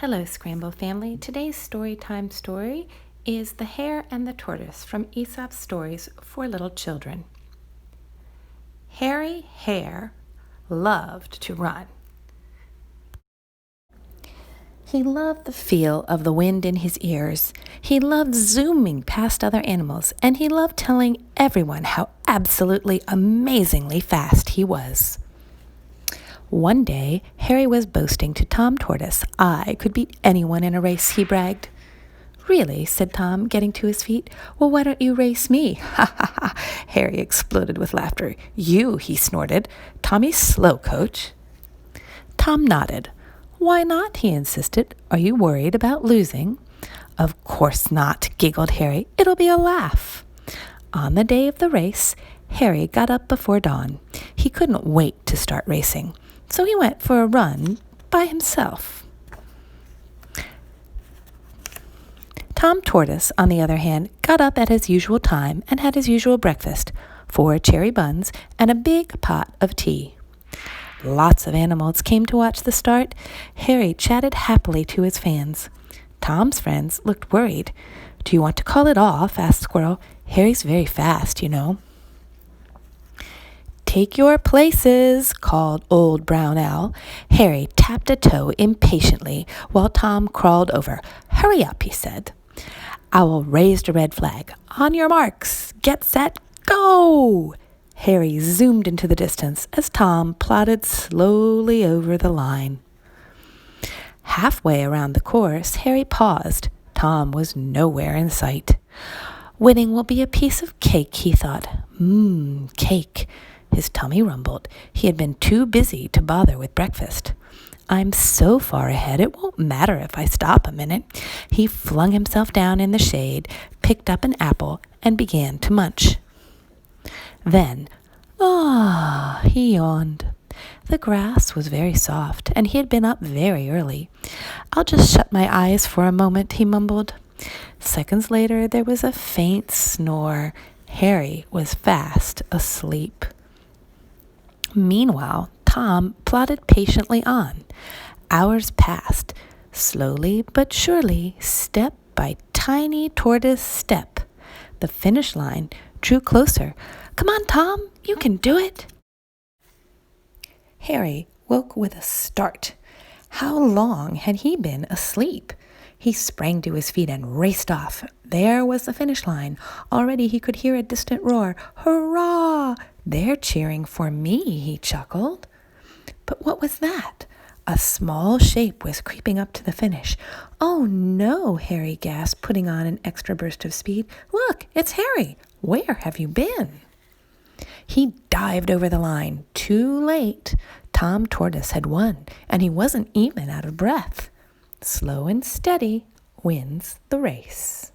Hello, Scramble family. Today's storytime story is The Hare and the Tortoise from Aesop's Stories for Little Children. Hare loved to run. He loved the feel of the wind in his ears. He loved zooming past other animals, and he loved telling everyone how absolutely amazingly fast he was. One day, Hare was boasting to Tom Tortoise. "I could beat anyone in a race," he bragged. "Really?" said Tom, getting to his feet. "Well, why don't you race me?" "Ha ha ha!" Hare exploded with laughter. "You," he snorted. "Tommy's slow, coach." Tom nodded. "Why not?" he insisted. "Are you worried about losing?" "Of course not," giggled Hare. "It'll be a laugh." On the day of the race, Hare got up before dawn. He couldn't wait to start racing, so he went for a run by himself. Tom Tortoise, on the other hand, got up at his usual time and had his usual breakfast, 4 cherry buns and a big pot of tea. Lots of animals came to watch the start. Hare chatted happily to his fans. Tom's friends looked worried. "Do you want to call it off?" asked Squirrel. "Hare's very fast, you know." "Take your places," called Old Brown Owl. Hare tapped a toe impatiently while Tom crawled over. "Hurry up," he said. Owl raised a red flag. "On your marks, get set, go!" Hare zoomed into the distance as Tom plodded slowly over the line. Halfway around the course, Hare paused. Tom was nowhere in sight. "Winning will be a piece of cake," he thought. Cake. His tummy rumbled. He had been too busy to bother with breakfast. "I'm so far ahead, it won't matter if I stop a minute." He flung himself down in the shade, picked up an apple, and began to munch. Then, he yawned. The grass was very soft, and he had been up very early. "I'll just shut my eyes for a moment," he mumbled. Seconds later, there was a faint snore. Hare was fast asleep. Meanwhile, Tom plodded patiently on. Hours passed, slowly but surely, step by tiny tortoise step. The finish line drew closer. "Come on, Tom, you can do it." Hare woke with a start. How long had he been asleep? He sprang to his feet and raced off. There was the finish line. Already he could hear a distant roar. "Hurrah! They're cheering for me," he chuckled. But what was that? A small shape was creeping up to the finish. "Oh no," Hare gasped, putting on an extra burst of speed. "Look, it's Hare. Where have you been?" He dived over the line. Too late. Tom Tortoise had won, and he wasn't even out of breath. Slow and steady wins the race.